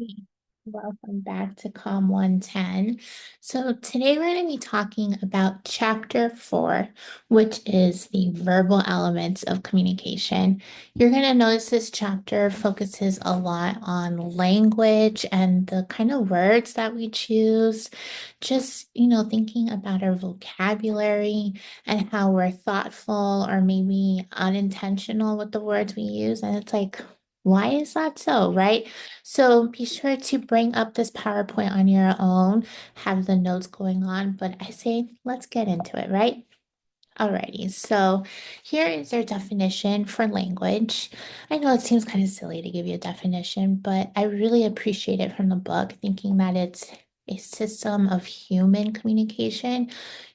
Hey, welcome back to COM110. So today we're going to be talking about chapter 4, which is the verbal elements of communication. You're going to notice this chapter focuses a lot on language and the kind of words that we choose. Just, thinking about our vocabulary and how we're thoughtful or maybe unintentional with the words we use. And it's like, why is that so, right? So be sure to bring up this PowerPoint on your own, have the notes going on, but I say let's get into it, right? Alrighty, so here is your definition for language. I know it seems kind of silly to give you a definition, but I really appreciate it from the book, thinking that it's a system of human communication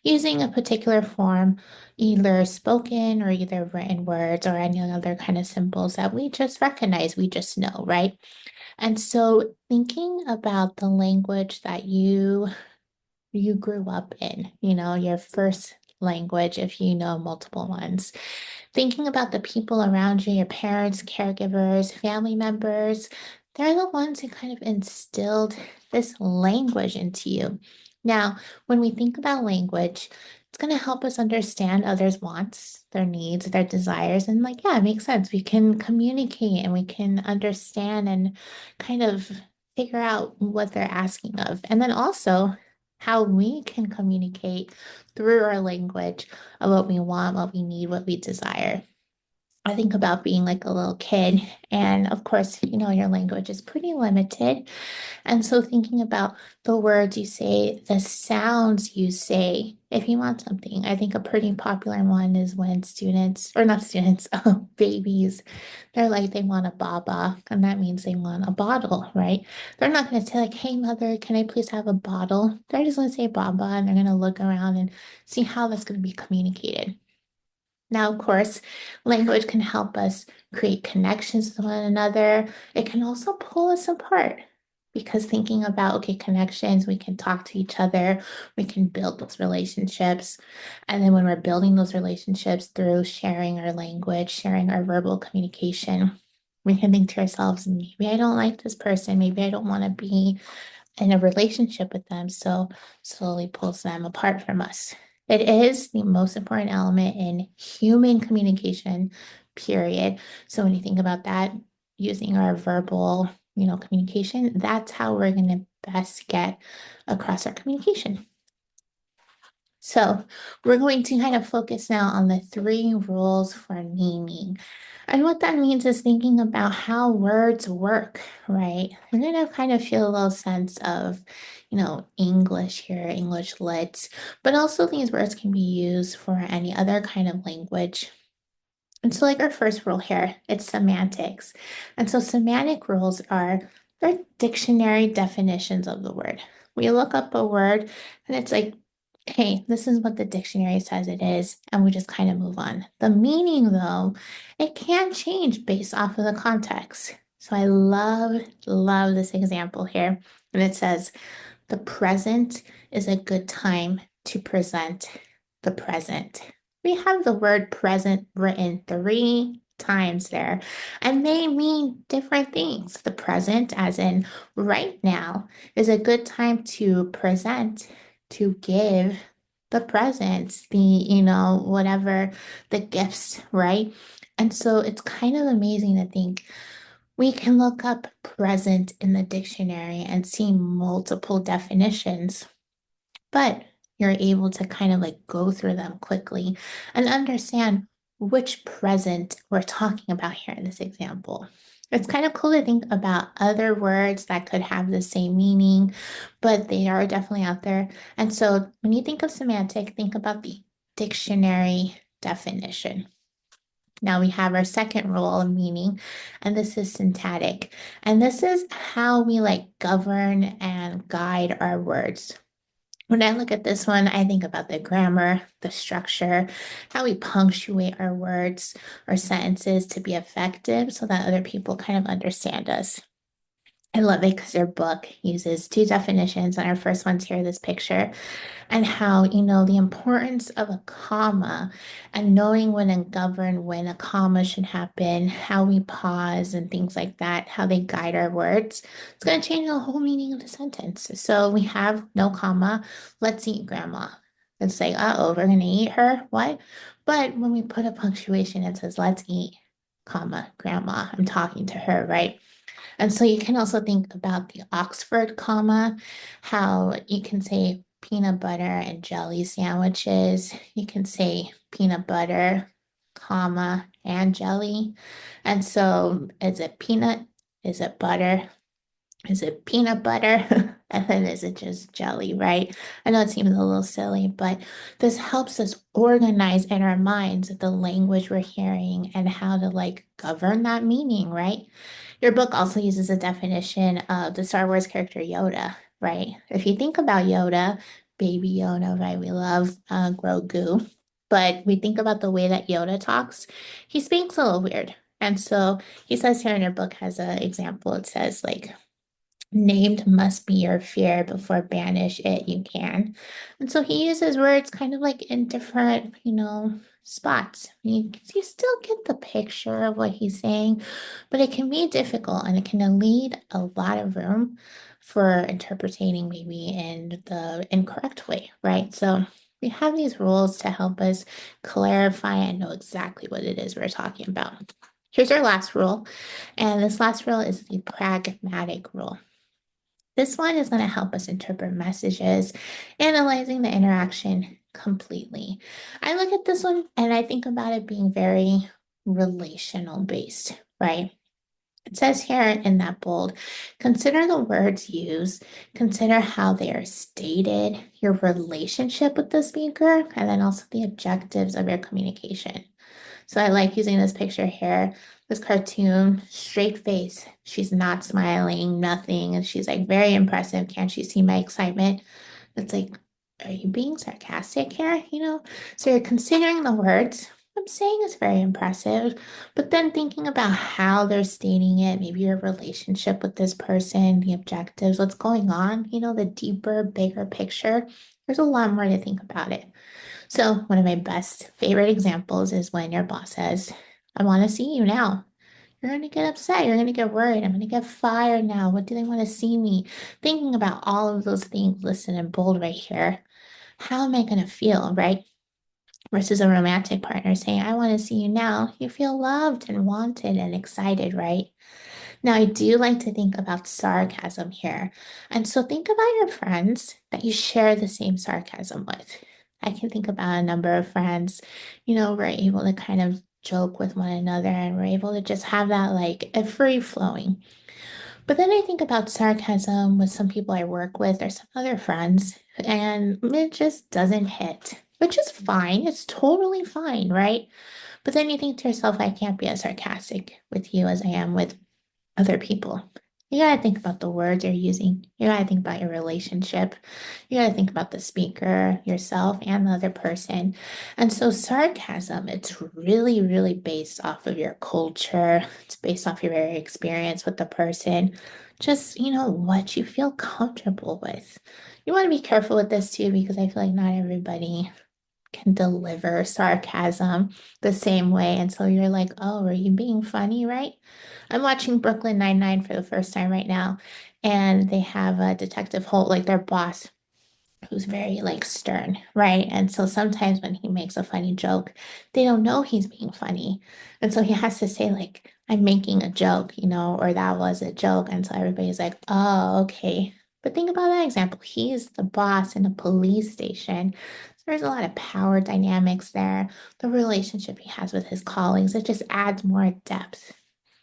using a particular form, either spoken or either written words or any other kind of symbols that we just recognize, we just know, right? And so thinking about the language that you grew up in, your first language, if you know multiple ones. Thinking about the people around you, your parents, caregivers, family members, they're the ones who kind of instilled this language into you. Now, when we think about language, it's going to help us understand others' wants, their needs, their desires. And, like, yeah, it makes sense. We can communicate and we can understand and kind of figure out what they're asking of. And then also, how we can communicate through our language of what we want, what we need, what we desire. I think about being like a little kid, and of course, your language is pretty limited. And so, thinking about the words you say, the sounds you say, if you want something, I think a pretty popular one is when students, or not students, babies, they're like, they want a baba, and that means they want a bottle, right? They're not going to say, like, hey, mother, can I please have a bottle? They're just going to say baba, and they're going to look around and see how that's going to be communicated. Now, of course, language can help us create connections with one another. It can also pull us apart because thinking about, okay, connections, we can talk to each other, we can build those relationships. And then when we're building those relationships through sharing our language, sharing our verbal communication, we can think to ourselves, maybe I don't like this person, maybe I don't want to be in a relationship with them, so slowly pulls them apart from us. It is the most important element in human communication, period. So when you think about that, using our verbal, communication, that's how we're going to best get across our communication. So we're going to kind of focus now on the three rules for naming. And what that means is thinking about how words work, right? We're going to kind of feel a little sense of, English here, English lit, but also these words can be used for any other kind of language. And so, like our first rule here, it's semantics. And so, semantic rules are they're dictionary definitions of the word. We look up a word and it's like, hey, this is what the dictionary says it is, and we just kind of move on. The meaning, though, it can change based off of the context. So, I love this example here. And it says, the present is a good time to present the present. We have the word present written three times there, and they mean different things. The present, as in right now, is a good time to present, to give the presents, whatever the gifts, right? And so it's kind of amazing to think we can look up present in the dictionary and see multiple definitions, but you're able to kind of like go through them quickly and understand which present we're talking about here in this example. It's kind of cool to think about other words that could have the same meaning, but they are definitely out there. And so when you think of semantic, think about the dictionary definition. Now we have our second rule of meaning, and this is syntactic. And this is how we like govern and guide our words. When I look at this one, I think about the grammar, the structure, how we punctuate our words or sentences to be effective so that other people kind of understand us. I love it because your book uses two definitions, and our first one's here, this picture, and how, the importance of a comma and knowing when and govern when a comma should happen, how we pause and things like that, how they guide our words. It's going to change the whole meaning of the sentence. So we have no comma, let's eat grandma. It's like, uh-oh, we're going to eat her. What? But when we put a punctuation, it says, let's eat, comma, grandma. I'm talking to her, right? And so you can also think about the Oxford comma, how you can say peanut butter and jelly sandwiches. You can say peanut butter, comma, and jelly. And so is it peanut? Is it butter? Is it peanut butter? And then is it just jelly, right? I know it seems a little silly, but this helps us organize in our minds the language we're hearing and how to like govern that meaning, right? Your book also uses a definition of the Star Wars character Yoda, right? If you think about Yoda, baby Yoda, right? We love Grogu, but we think about the way that Yoda talks, he speaks a little weird. And so he says here in your book has an example. It says like, named must be your fear before banish it you can. And so he uses words kind of like in different, spots. You still get the picture of what he's saying, but it can be difficult and it can lead a lot of room for interpreting maybe in the incorrect way, right? So we have these rules to help us clarify and know exactly what it is we're talking about. Here's our last rule, and this last rule is the pragmatic rule. This one is going to help us interpret messages, analyzing the interaction completely. I look at this one and I think about it being very relational based, right? It says here in that bold, consider the words used, consider how they are stated, your relationship with the speaker, and then also the objectives of your communication. So I like using this picture here, this cartoon, straight face. She's not smiling, nothing. And she's like very impressive. Can't you see my excitement? It's like, are you being sarcastic here? So you're considering the words. I'm saying it's very impressive, but then thinking about how they're stating it, maybe your relationship with this person, the objectives, what's going on, the deeper, bigger picture. There's a lot more to think about it. So, one of my best favorite examples is when your boss says, I want to see you now. You're going to get upset. You're going to get worried. I'm going to get fired now. What do they want to see me? Thinking about all of those things listed in bold right here. How am I going to feel, right? Versus a romantic partner saying, I want to see you now. You feel loved and wanted and excited, right? Now, I do like to think about sarcasm here. And so think about your friends that you share the same sarcasm with. I can think about a number of friends, we're able to kind of joke with one another and we're able to just have that like a free flowing. But then I think about sarcasm with some people I work with or some other friends, and it just doesn't hit, which is fine. It's totally fine, right? But then you think to yourself, I can't be as sarcastic with you as I am with other people. You gotta think about the words you're using. You gotta think about your relationship. You gotta think about the speaker, yourself, and the other person. And so sarcasm, it's really, really based off of your culture. It's based off your very experience with the person. Just, what you feel comfortable with. You want to be careful with this too, because I feel like not everybody can deliver sarcasm the same way. And so you're like, oh, are you being funny, right? I'm watching Brooklyn Nine-Nine for the first time right now, and they have a Detective Holt, like their boss, who's very like stern, right? And so sometimes when he makes a funny joke, they don't know he's being funny. And so he has to say like, I'm making a joke, or that was a joke. And so everybody's like, oh, okay. But think about that example. He's the boss in a police station. So there's a lot of power dynamics there. The relationship he has with his colleagues, it just adds more depth.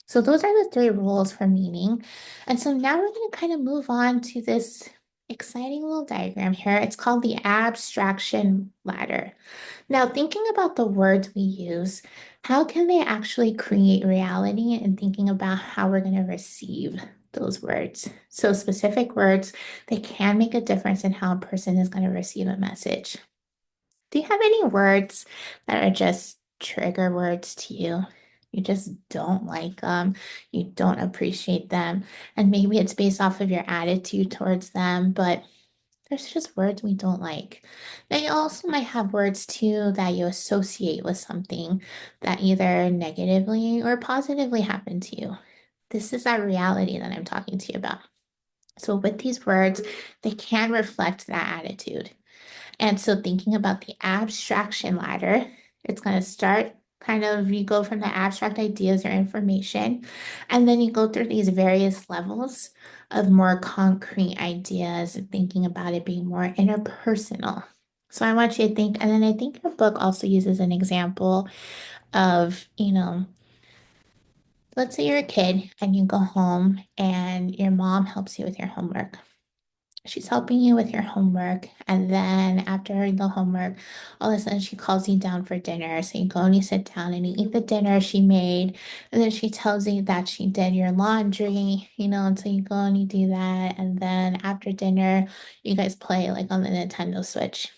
So those are the three rules for meaning. And so now we're going to kind of move on to this exciting little diagram here. It's called the abstraction ladder. Now, thinking about the words we use, how can they actually create reality and thinking about how we're going to receive those words? So specific words, they can make a difference in how a person is going to receive a message. Do you have any words that are just trigger words to you? You just don't like them. You don't appreciate them. And maybe it's based off of your attitude towards them, but there's just words we don't like. They also might have words too that you associate with something that either negatively or positively happened to you. This is that reality that I'm talking to you about. So with these words, they can reflect that attitude. And so thinking about the abstraction ladder, it's going to start kind of, you go from the abstract ideas or information, and then you go through these various levels of more concrete ideas and thinking about it being more interpersonal. So I want you to think, and then I think your book also uses an example of, let's say you're a kid and you go home and your mom helps you with your homework. She's helping you with your homework. And then after the homework, all of a sudden she calls you down for dinner. So you go and you sit down and you eat the dinner she made. And then she tells you that she did your laundry, and so you go and you do that. And then after dinner, you guys play like on the Nintendo Switch.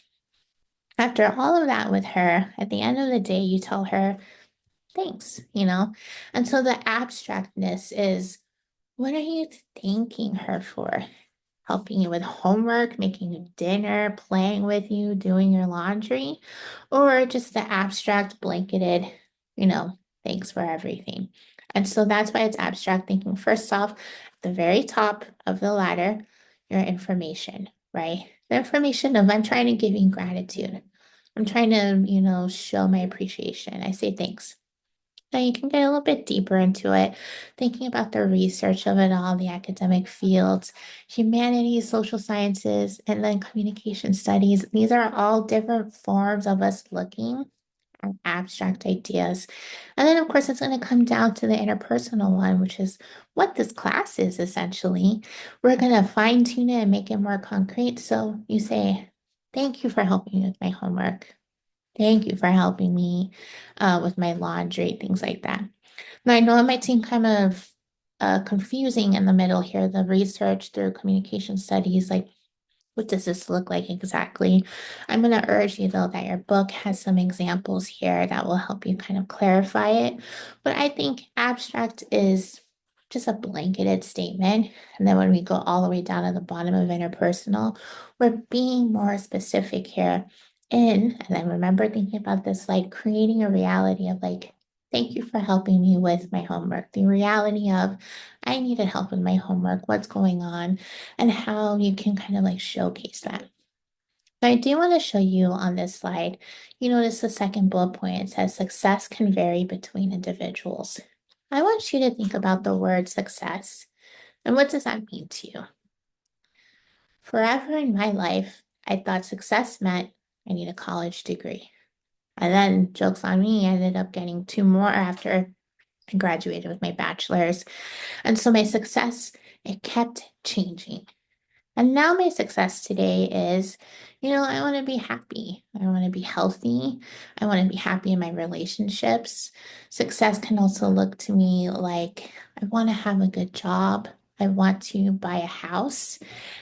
After all of that with her, at the end of the day, you tell her, thanks. And so the abstractness is, what are you thanking her for? Helping you with homework, making you dinner, playing with you, doing your laundry, or just the abstract blanketed, you know, thanks for everything. And so that's why it's abstract thinking. First off, at the very top of the ladder, your information, right? The information of I'm trying to give you gratitude. I'm trying to, show my appreciation. I say thanks. Now you can get a little bit deeper into it, thinking about the research of it all, the academic fields, humanities, social sciences, and then communication studies. These are all different forms of us looking at abstract ideas. And then, of course, it's going to come down to the interpersonal one, which is what this class is essentially. We're going to fine tune it and make it more concrete. So you say, thank you for helping me with my homework. Thank you for helping me with my laundry, things like that. Now, I know it might seem kind of confusing in the middle here, the research through communication studies, like what does this look like exactly? I'm going to urge you, though, that your book has some examples here that will help you kind of clarify it. But I think abstract is just a blanketed statement. And then when we go all the way down to the bottom of interpersonal, we're being more specific here and then remember thinking about this, like creating a reality of like, thank you for helping me with my homework. The reality of, I needed help with my homework. What's going on? And how you can kind of like showcase that. But I do want to show you on this slide, you notice the second bullet point, it says success can vary between individuals. I want you to think about the word success and what does that mean to you? Forever in my life, I thought success meant I need a college degree. And then, jokes on me, I ended up getting two more after I graduated with my bachelor's. And so my success, it kept changing. And now my success today is, I want to be happy. I want to be healthy. I want to be happy in my relationships. Success can also look to me like I want to have a good job. I want to buy a house.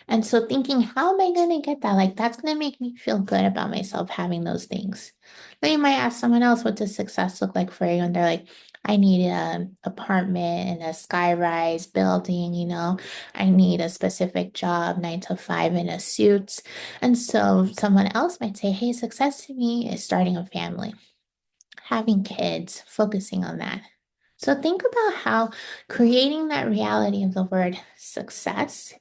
And so thinking, how am I going to get that? Like, that's going to make me feel good about myself having those things. Then you might ask someone else, what does success look like for you? And they're like, I need an apartment in a sky-rise building. I need a specific job, 9 to 5 in a suit. And so someone else might say, hey, success to me is starting a family, having kids, focusing on that. So think about how creating that reality of the word success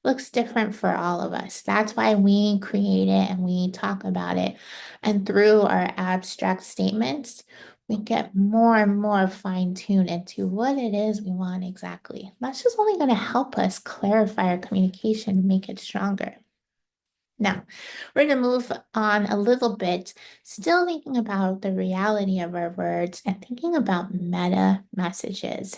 looks different for all of us. That's why we create it and we talk about it. And through our abstract statements, we get more and more fine-tuned into what it is we want exactly. That's just only going to help us clarify our communication and make it stronger. Now, we're going to move on a little bit, still thinking about the reality of our words and thinking about meta messages.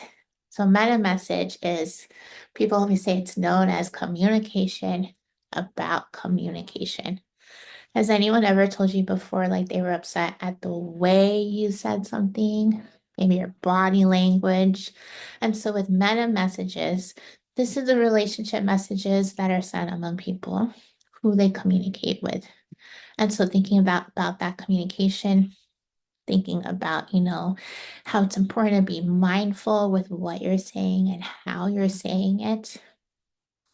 So, meta message is, people always say it's known as communication about communication. Has anyone ever told you before, like they were upset at the way you said something, maybe your body language? And so, with meta messages, this is the relationship messages that are sent among people who they communicate with. And so thinking about that communication, thinking about, how it's important to be mindful with what you're saying and how you're saying it.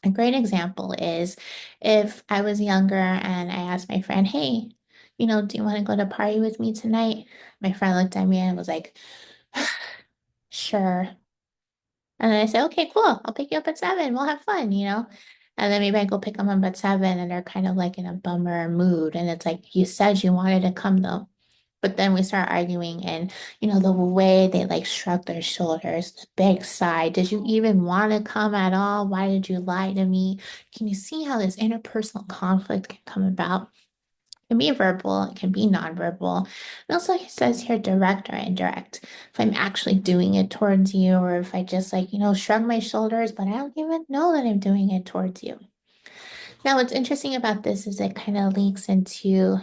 A great example is if I was younger and I asked my friend, hey, do you want to go to a party with me tonight? My friend looked at me and was like, sure. And then I say, okay, cool. I'll pick you up at 7. We'll have fun. And then maybe I go pick them up at 7 and they're kind of like in a bummer mood. And it's like, you said you wanted to come though. But then we start arguing and, the way they like shrug their shoulders, the big sigh. Did you even want to come at all? Why did you lie to me? Can you see how this interpersonal conflict can come about? It can be verbal, it can be nonverbal. And also it says here direct or indirect. If I'm actually doing it towards you, or if I just like, shrug my shoulders, but I don't even know that I'm doing it towards you. Now, what's interesting about this is it kind of leaks into,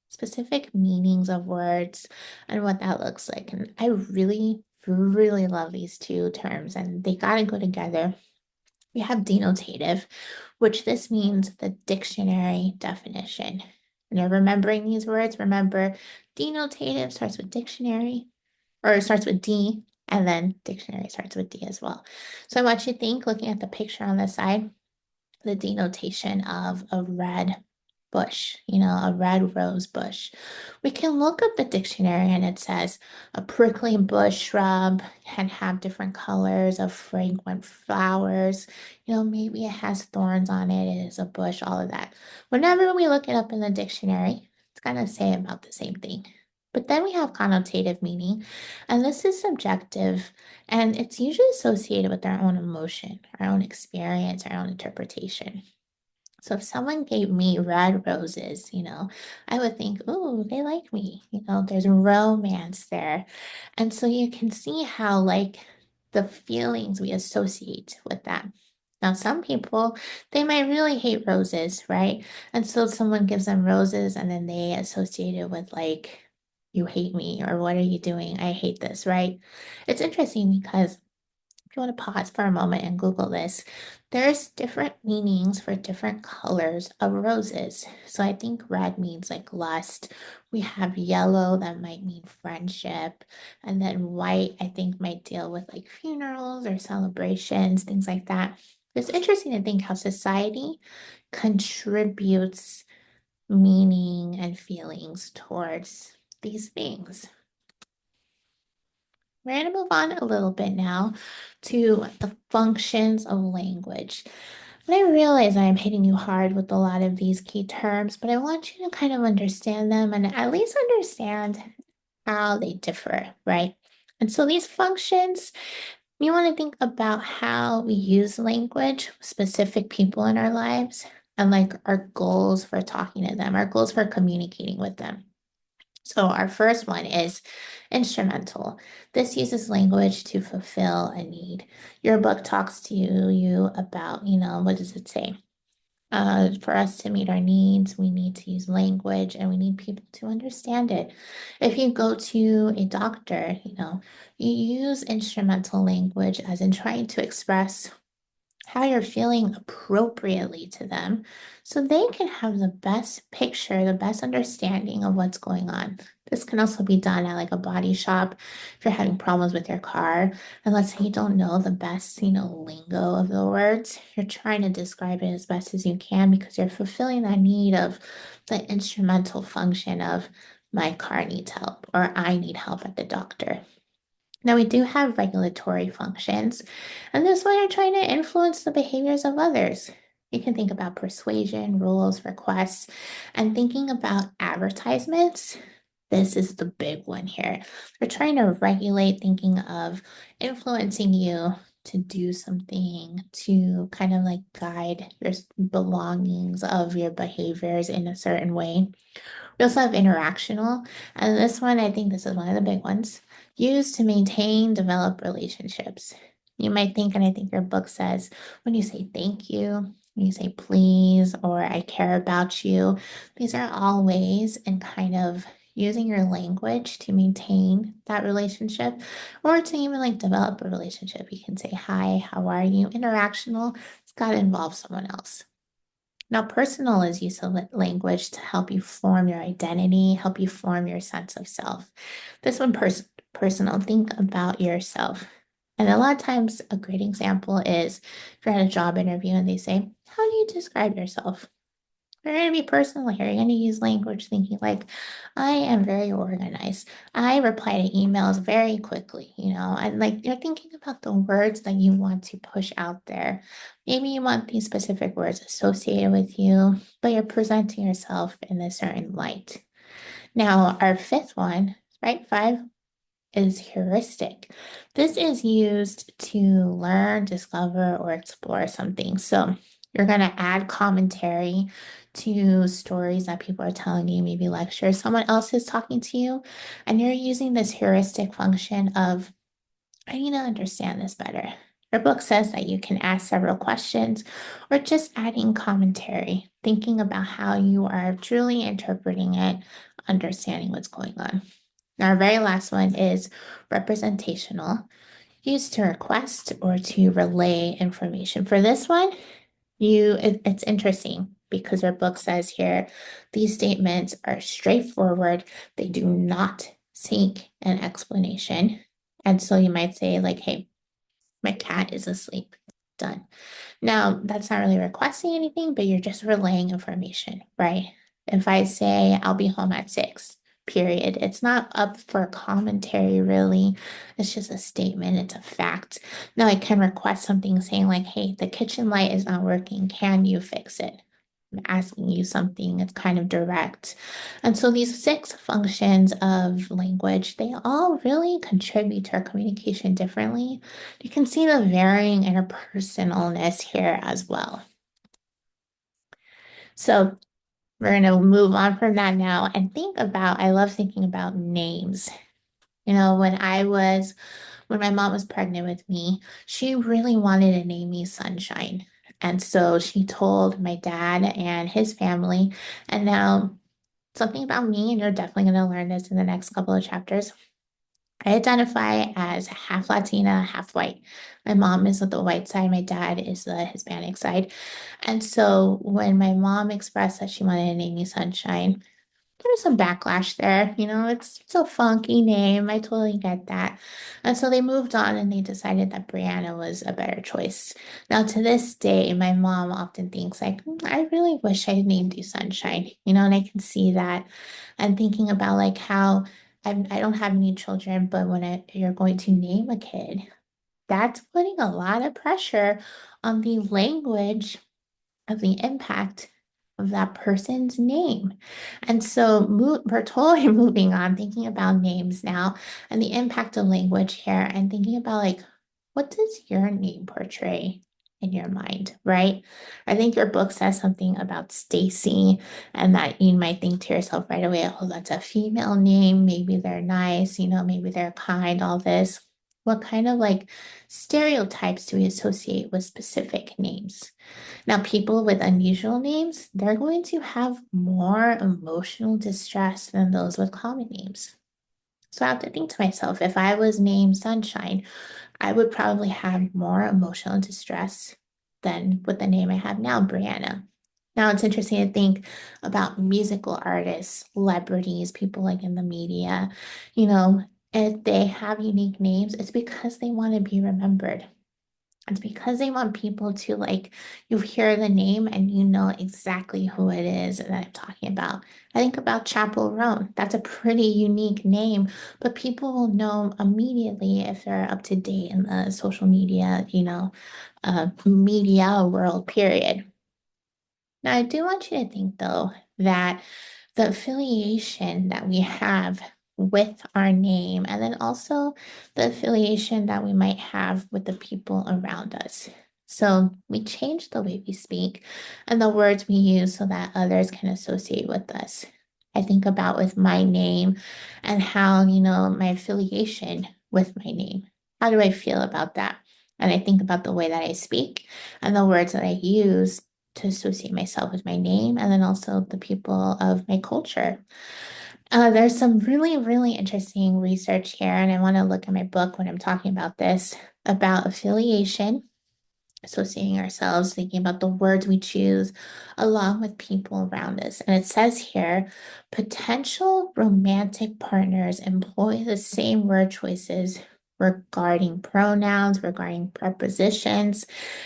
specific meanings of words and what that looks like. And I really, really love these two terms, and they got to go together. We have denotative, which this means the dictionary definition. And you're remembering these words, remember denotative starts with dictionary, or it starts with D, and then dictionary starts with D as well. So I want you to think, looking at the picture on the side, the denotation of a red bush, a red rose bush. We can look up the dictionary and it says a prickly bush shrub can have different colors of fragrant flowers. Maybe it has thorns on it, it is a bush, all of that. Whenever we look it up in the dictionary, it's going to say about the same thing. But then we have connotative meaning, and this is subjective, and it's usually associated with our own emotion, our own experience, our own interpretation. So if someone gave me red roses, I would think, oh, they like me. There's romance there. And so you can see how, like, the feelings we associate with that. Now, some people, they might really hate roses, right? And so someone gives them roses and then they associate it with, like, you hate me, or what are you doing? I hate this, right? It's interesting because if you want to pause for a moment and Google this, there's different meanings for different colors of roses. So I think red means like lust. We have yellow that might mean friendship. And then white, I think, might deal with like funerals or celebrations, things like that. It's interesting to think how society contributes meaning and feelings towards these things. We're going to move on a little bit now to the functions of language. And I realize I'm hitting you hard with a lot of these key terms, but I want you to kind of understand them and at least understand how they differ, right? And so these functions, you want to think about how we use language, with specific people in our lives, and like our goals for talking to them, our goals for communicating with them. So our first one is instrumental. This uses language to fulfill a need. Your book talks to you about, what does it say? For us to meet our needs, we need to use language and we need people to understand it. If you go to a doctor, you use instrumental language as in trying to express how you're feeling appropriately to them so they can have the best picture, the best understanding of what's going on. This can also be done at like a body shop if you're having problems with your car. And let's say you don't know the best, lingo of the words, you're trying to describe it as best as you can because you're fulfilling that need of the instrumental function of my car needs help or I need help at the doctor. Now, we do have regulatory functions, and this one are trying to influence the behaviors of others. You can think about persuasion, rules, requests, and thinking about advertisements. This is the big one here. They're trying to regulate thinking of influencing you to do something, to kind of like guide your belongings of your behaviors in a certain way. We also have interactional, and this one, I think this is one of the big ones, used to maintain, develop relationships. You might think, and I think your book says, when you say thank you, when you say please, or I care about you, these are all ways and kind of using your language to maintain that relationship or to even like develop a relationship. You can say, hi, how are you? Interactional, it's got to involve someone else. Now, personal is use of language to help you form your identity, help you form your sense of self. This one, personal, think about yourself. And a lot of times, a great example is if you're at a job interview and they say, how do you describe yourself? You're going to be personal here. You're going to use language thinking like, I am very organized. I reply to emails very quickly, and like you're thinking about the words that you want to push out there. Maybe you want these specific words associated with you, but you're presenting yourself in a certain light. Now, our fifth one, right? Five is heuristic. This is used to learn, discover, or explore something. So you're going to add commentary to stories that people are telling you, maybe lectures, someone else is talking to you, and you're using this heuristic function of, I need to understand this better. Your book says that you can ask several questions or just adding commentary, thinking about how you are truly interpreting it, understanding what's going on. Now, our very last one is representational, used to request or to relay information. For this one, it's interesting because our book says here these statements are straightforward. They do not seek an explanation. And so you might say, like, hey, my cat is asleep. Done. Now, that's not really requesting anything, but you're just relaying information, right? If I say I'll be home at 6, period, it's not up for commentary, really. It's just a statement, it's a fact. Now, I can request something saying, like, hey, the kitchen light is not working. Can you fix it? I'm asking you something, it's kind of direct. And so these six functions of language, they all really contribute to our communication differently. You can see the varying interpersonalness here as well. So we're going to move on from that now and think about, I love thinking about names. When my mom was pregnant with me, she really wanted to name me Sunshine. And so she told my dad and his family, and now something about me, and you're definitely going to learn this in the next couple of chapters. I identify as half Latina, half white. My mom is the white side, my dad is the Hispanic side. And so when my mom expressed that she wanted to name me Sunshine, there was some backlash there. It's a funky name. I totally get that. And so they moved on and they decided that Brianna was a better choice. Now, to this day, my mom often thinks like, I really wish I named you Sunshine, and I can see that. And thinking about like how I don't have any children, but when you're going to name a kid, that's putting a lot of pressure on the language of the impact of that person's name. And so we're totally moving on, thinking about names now and the impact of language here and thinking about like, what does your name portray in your mind, right? I think your book says something about Stacy and that you might think to yourself right away, oh, that's a female name. Maybe they're nice, maybe they're kind, all this. What kind of like stereotypes do we associate with specific names? Now, people with unusual names, they're going to have more emotional distress than those with common names. So I have to think to myself, if I was named Sunshine, I would probably have more emotional distress than with the name I have now, Brianna. Now it's interesting to think about musical artists, celebrities, people like in the media, you know, if they have unique names, it's because they want to be remembered. It's because they want people to like, you hear the name and you know exactly who it is that I'm talking about. I think about Chapel Roan. That's a pretty unique name, but people will know immediately if they're up to date in the social media, media world, period. Now, I do want you to think, though, that the affiliation that we have with our name, and then also the affiliation that we might have with the people around us. So we change the way we speak and the words we use so that others can associate with us. I think about with my name and how, my affiliation with my name. How do I feel about that? And I think about the way that I speak and the words that I use to associate myself with my name and then also the people of my culture. There's some really, really interesting research here, and I want to look at my book when I'm talking about this about affiliation associating ourselves, thinking about the words we choose along with people around us. And it says here, potential romantic partners employ the same word choices regarding pronouns, regarding prepositions,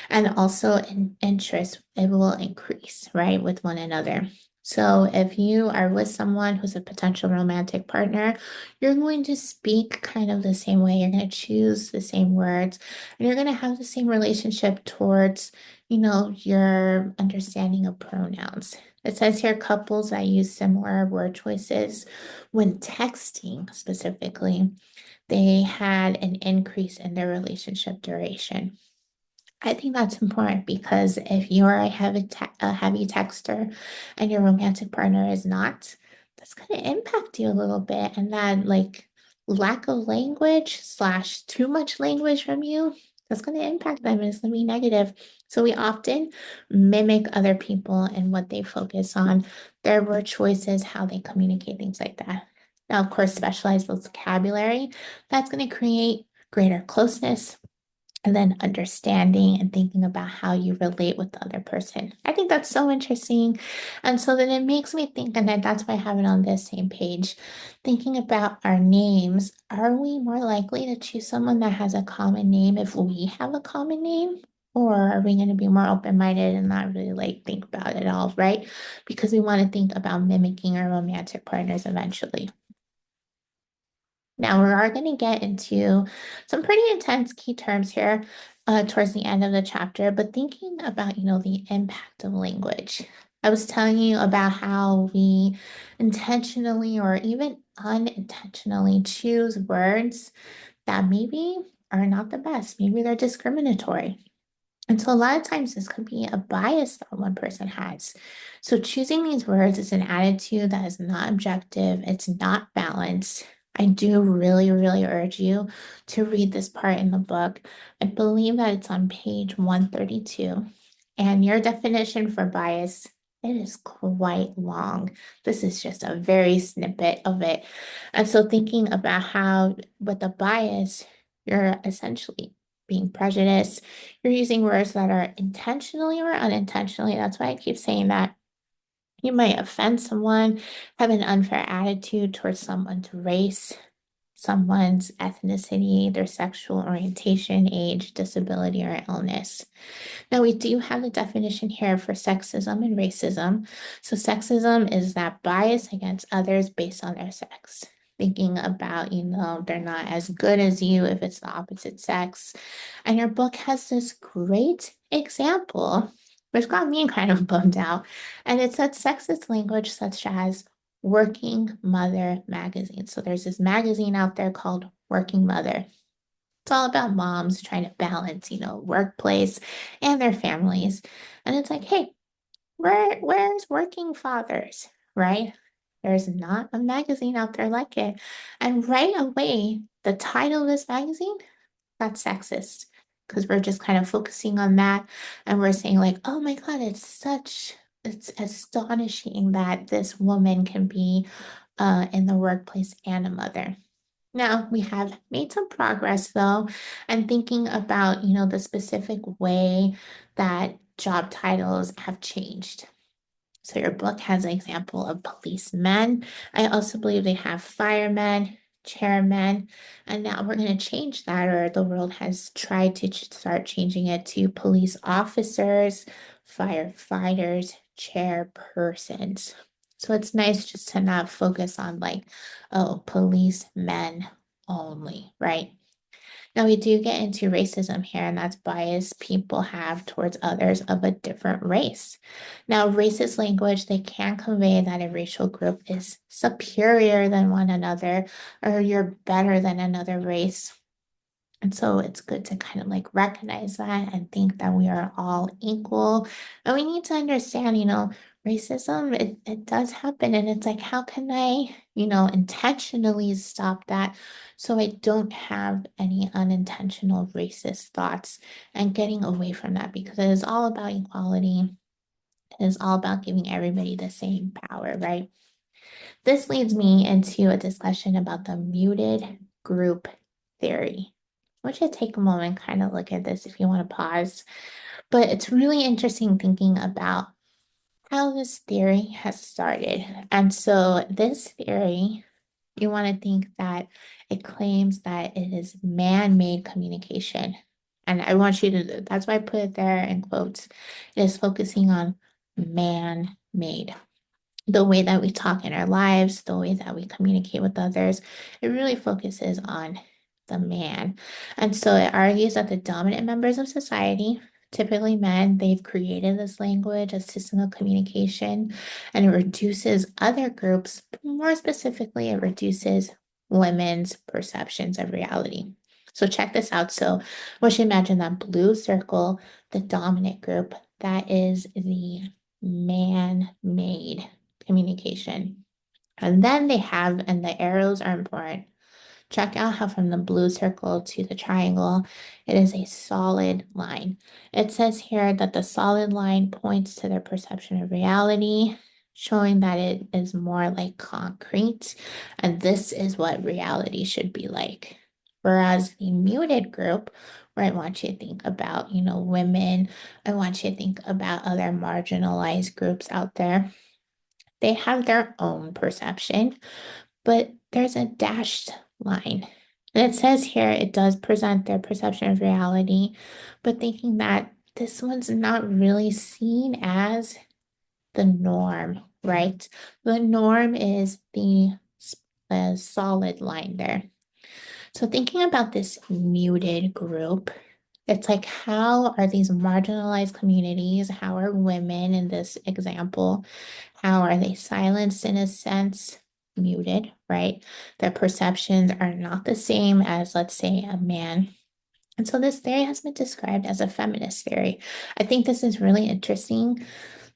and also in interest, it will increase, right, with one another. So if you are with someone who's a potential romantic partner, you're going to speak kind of the same way. You're going to choose the same words and you're going to have the same relationship towards, your understanding of pronouns. It says here couples that use similar word choices when texting specifically, they had an increase in their relationship duration. I think that's important because if you're a heavy texter and your romantic partner is not, that's going to impact you a little bit. And that like lack of language slash too much language from you, that's going to impact them and it's going to be negative. So we often mimic other people and what they focus on, their word choices, how they communicate, things like that. Now, of course, specialized vocabulary, that's going to create greater closeness and then understanding and thinking about how you relate with the other person. I think that's so interesting. And so then it makes me think, and then that's why I have it on this same page, thinking about our names. Are we more likely to choose someone that has a common name if we have a common name? Or are we going to be more open-minded and not really like think about it all, right? Because we want to think about mimicking our romantic partners eventually. Now we are going to get into some pretty intense key terms here towards the end of the chapter, but thinking about, the impact of language. I was telling you about how we intentionally or even unintentionally choose words that maybe are not the best. Maybe they're discriminatory. And so a lot of times this could be a bias that one person has. So choosing these words is an attitude that is not objective, it's not balanced. I do really, really urge you to read this part in the book. I believe that it's on page 132. And your definition for bias, it is quite long. This is just a very snippet of it. And so thinking about how with a bias, you're essentially being prejudiced, you're using words that are intentionally or unintentionally. That's why I keep saying that. You might offend someone, have an unfair attitude towards someone's race, someone's ethnicity, their sexual orientation, age, disability, or illness. Now, we do have the definition here for sexism and racism. So, sexism is that bias against others based on their sex. Thinking about, they're not as good as you if it's the opposite sex. And your book has this great example, which got me kind of bummed out. And it said sexist language such as Working Mother magazine. So there's this magazine out there called Working Mother. It's all about moms trying to balance, workplace and their families. And it's like, hey, where's working fathers, right? There's not a magazine out there like it. And right away, the title of this magazine, that's sexist. Because we're just kind of focusing on that and we're saying, like, oh my God, it's astonishing that this woman can be in the workplace and a mother. Now, we have made some progress though, and thinking about, the specific way that job titles have changed. So your book has an example of policemen. I also believe they have firemen, chairmen, and now we're going to change that, or the world has tried to start changing it to police officers, firefighters, chairpersons. So it's nice just to not focus on like, oh, policemen only, right? Now, we do get into racism here, and that's bias people have towards others of a different race. Now, racist language, they can convey that a racial group is superior than one another, or you're better than another race. And so it's good to kind of like recognize that and think that we are all equal. And we need to understand, racism, it does happen. And it's like, how can I, intentionally stop that so I don't have any unintentional racist thoughts and getting away from that because it is all about equality. It is all about giving everybody the same power, right? This leads me into a discussion about the muted group theory. want you to take a moment, kind of look at this if you want to pause. But it's really interesting thinking about how this theory has started. And so this theory, you want to think that it claims that it is man-made communication. And I want you to, that's why I put it there in quotes. It is focusing on man-made. The way that we talk in our lives, the way that we communicate with others, it really focuses on the man. And so it argues that the dominant members of society, typically men, they've created this language, a system of communication, and it reduces other groups. More specifically, it reduces women's perceptions of reality. So check this out. So once you imagine that blue circle, the dominant group, that is the man-made communication. And then they have, and the arrows are important. Check out how from the blue circle to the triangle, it is a solid line. It says here that the solid line points to their perception of reality, showing that it is more like concrete. And this is what reality should be like. Whereas the muted group, where I want you to think about, women, I want you to think about other marginalized groups out there. They have their own perception, but there's a dashed line. And it says here it does present their perception of reality, but thinking that this one's not really seen as the norm, right? The norm is the solid line there. So thinking about this muted group, it's like, how are these marginalized communities, how are women in this example, how are they silenced in a sense, muted, right? Their perceptions are not the same as, let's say, a man. And so this theory has been described as a feminist theory. I think this is really interesting.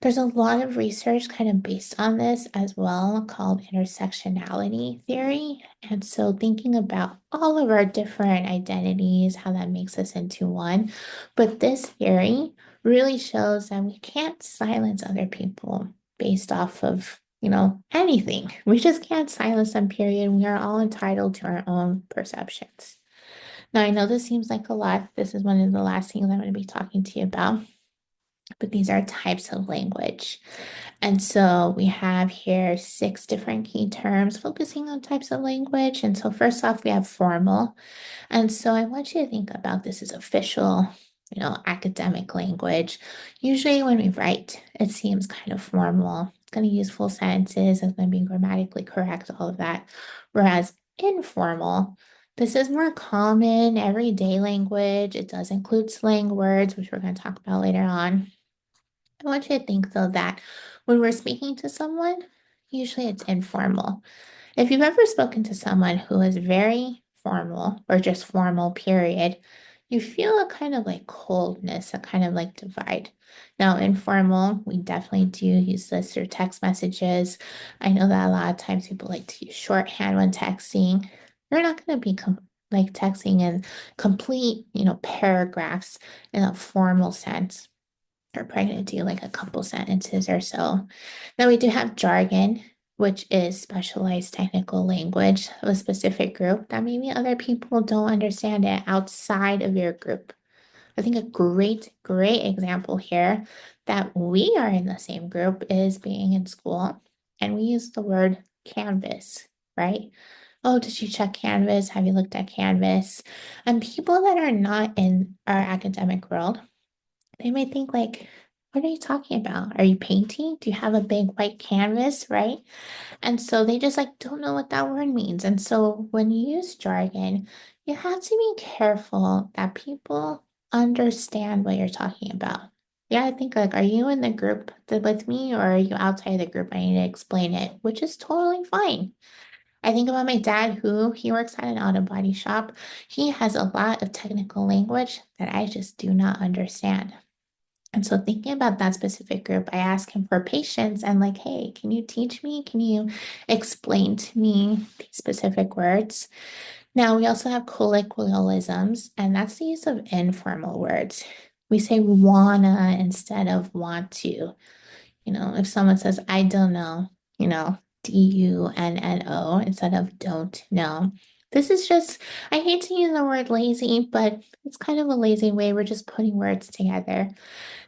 There's a lot of research kind of based on this as well called intersectionality theory. And so thinking about all of our different identities, how that makes us into one. But this theory really shows that we can't silence other people based off of, anything. We just can't silence them, period. We are all entitled to our own perceptions. Now, I know this seems like a lot. This is one of the last things I'm going to be talking to you about, but these are types of language. And so we have here 6 different key terms focusing on types of language. And so first off, we have formal. And so I want you to think about this as official, academic language. Usually when we write, it seems kind of formal. It's going to use full sentences, it's going to be grammatically correct, all of that. Whereas informal, this is more common, everyday language. It does include slang words, which we're going to talk about later on. I want you to think though that when we're speaking to someone, usually it's informal. If you've ever spoken to someone who is very formal or just formal, period, you feel a kind of like coldness, a kind of like divide. Now, informal, we definitely do use this through text messages. I know that a lot of times people like to use shorthand when texting. You're not going to be like texting in complete, paragraphs in a formal sense. We're probably going to do like a couple sentences or so. Now we do have jargon, which is specialized technical language of a specific group that maybe other people don't understand it outside of your group. I think a great example here that we are in the same group is being in school and we use the word Canvas, right? Oh, did you check Canvas? Have you looked at Canvas? And people that are not in our academic world, they may think like, what are you talking about? Are you painting? Do you have a big white canvas, right? And so they just like don't know what that word means. And so when you use jargon, you have to be careful that people understand what you're talking about. Yeah, I think like, are you in the group with me or are you outside the group? I need to explain it, which is totally fine. I think about my dad who he works at an auto body shop. He has a lot of technical language that I just do not understand. And so thinking about that specific group, I asked him for patience and like, hey, can you teach me? Can you explain to me these specific words? Now we also have colloquialisms, and that's the use of informal words. We say wanna instead of want to. If someone says, I don't know, DUNNO instead of don't know. This is just, I hate to use the word lazy, but it's kind of a lazy way. We're just putting words together.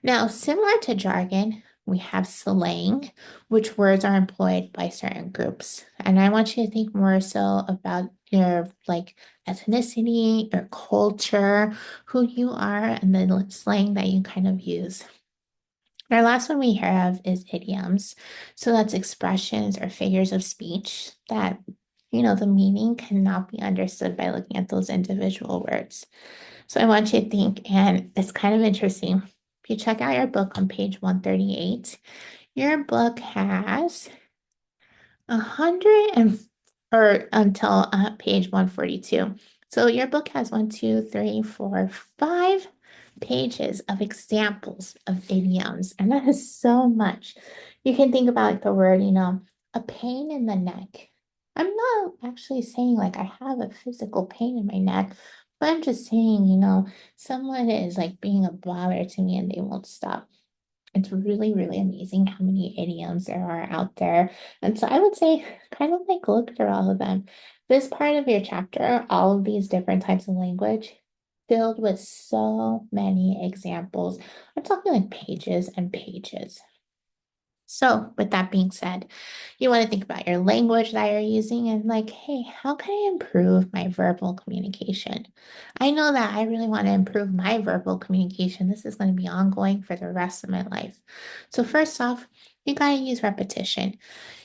Now, similar to jargon, we have slang, which words are employed by certain groups. And I want you to think more so about your like ethnicity, your culture, who you are, and the slang that you kind of use. Our last one we have is idioms. So that's expressions or figures of speech that, the meaning cannot be understood by looking at those individual words. So I want you to think, and it's kind of interesting. If you check out your book on page 138, your book has 100 and or until page 142. So your book has 5 pages of examples of idioms, and that is so much. You can think about like the word, a pain in the neck. I'm not actually saying like I have a physical pain in my neck, but I'm just saying, someone is like being a bother to me and they won't stop. It's really, really amazing how many idioms there are out there. And so I would say, kind of like look through all of them. This part of your chapter, all of these different types of language, filled with so many examples. I'm talking like pages and pages. So, with that being said, you want to think about your language that you're using and like, hey, how can I improve my verbal communication? I know that I really want to improve my verbal communication. This is going to be ongoing for the rest of my life. So, first off, you got to use repetition.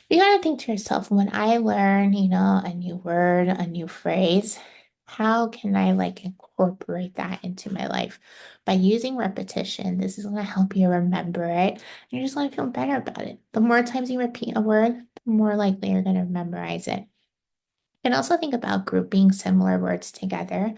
You gotta think to yourself, when I learn, a new word, a new phrase, how can I like incorporate that into my life? By using repetition, this is gonna help you remember it, and you're just gonna feel better about it. The more times you repeat a word, the more likely you're gonna memorize it. And also think about grouping similar words together.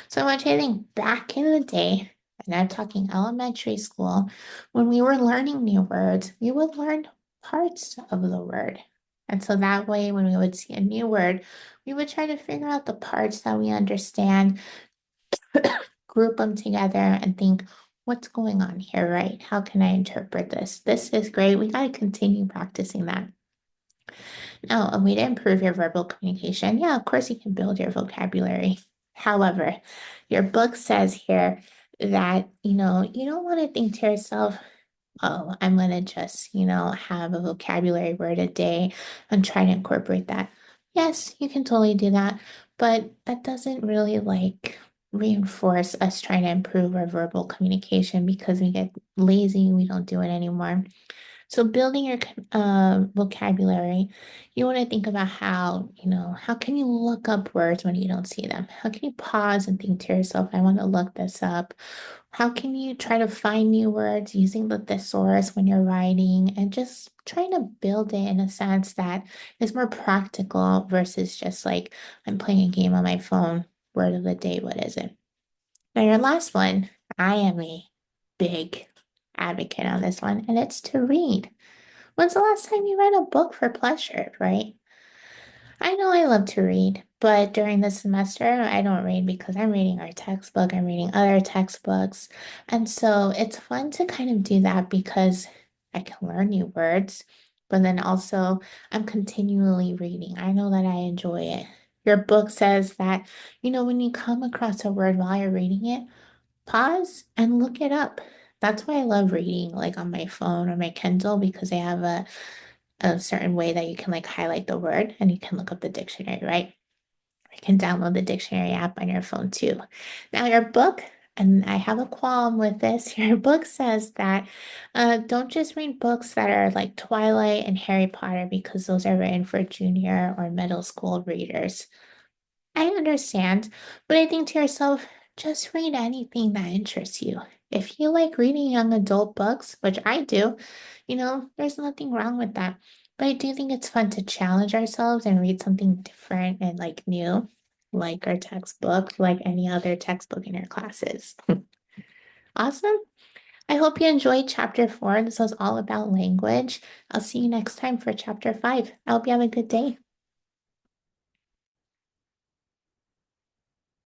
So I want you to think back in the day, and I'm talking elementary school, when we were learning new words, we would learn parts of the word. And so that way, when we would see a new word, we would try to figure out the parts that we understand, group them together, and think, what's going on here, right? How can I interpret this? This is great. We got to continue practicing that. Now, a way to improve your verbal communication, yeah, of course, you can build your vocabulary. However, your book says here that, you don't want to think to yourself, oh, I'm going to just, have a vocabulary word a day and try to incorporate that. Yes, you can totally do that, but that doesn't really like reinforce us trying to improve our verbal communication because we get lazy, we don't do it anymore. So building your vocabulary, you want to think about how, how can you look up words when you don't see them? How can you pause and think to yourself, I want to look this up? How can you try to find new words using the thesaurus when you're writing and just trying to build it in a sense that is more practical versus just like I'm playing a game on my phone. Word of the day, what is it? Now, your last one, I am a big advocate on this one, and it's to read. When's the last time you read a book for pleasure, right? I know I love to read, but during the semester, I don't read because I'm reading our textbook, I'm reading other textbooks. And so it's fun to kind of do that because I can learn new words, but then also I'm continually reading. I know that I enjoy it. Your book says that, when you come across a word while you're reading it, pause and look it up. That's why I love reading like on my phone or my Kindle because they have a certain way that you can like highlight the word and you can look up the dictionary, right? You can download the dictionary app on your phone too. Now, your book, and I have a qualm with this, your book says that don't just read books that are like Twilight and Harry Potter because those are written for junior or middle school readers. I understand, but I think to yourself, just read anything that interests you. If you like reading young adult books, which I do, there's nothing wrong with that. But I do think it's fun to challenge ourselves and read something different and like new, like our textbook, like any other textbook in your classes. Awesome. I hope you enjoyed chapter 4. This was all about language. I'll see you next time for chapter 5. I hope you have a good day.